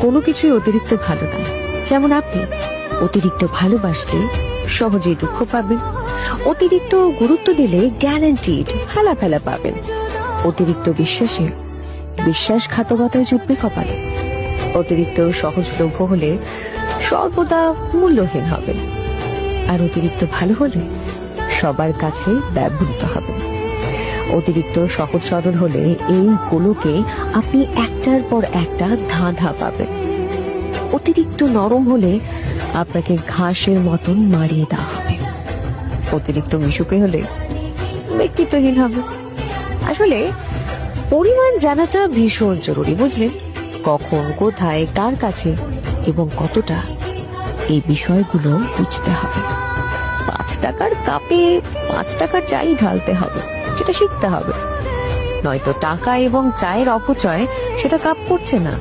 কোনো কিছুই অতিরিক্ত ভালো না। যেমন আপনি অতিরিক্ত ভালোবাসলে সহজেই দুঃখ পাবেন, অতিরিক্ত গুরুত্ব দিলে গ্যারান্টিড ফেলা ফেলা পাবেন, অতিরিক্ত বিশ্বাসে বিশ্বাসঘাতকতায় জুটবে কপালে, অতিরিক্ত সহজলভ্য হলে সর্বদা মূল্যহীন হবে, আর অতিরিক্ত ভালো হলে সবার কাছে ব্যবহৃত হবে। অতিরিক্ত সহজ সরল হলে এই গোলকে আপনি একটার পর একটা ধাঁধা পাবেন। অতিরিক্ত নরম হলে আপনাকে ঘাসের মতন মারিয়ে দেওয়া হবে। অতিরিক্ত মিশুকে হলে ব্যক্তিত্বহীন হবে। আসলে পরিমাণ জানাটা ভীষণ জরুরি, বুঝলেন? কখন, কোথায়, কার কাছে এবং কতটা, এই বিষয়গুলো বুঝতে হবে। 5 টাকার কাপে 5 টাকার চাই ঢালতে হবে, সেটা শিখতে হবে। নয়তো টাকা এবং চায়ের অপচয় সেটা কাপ পড়ছে না।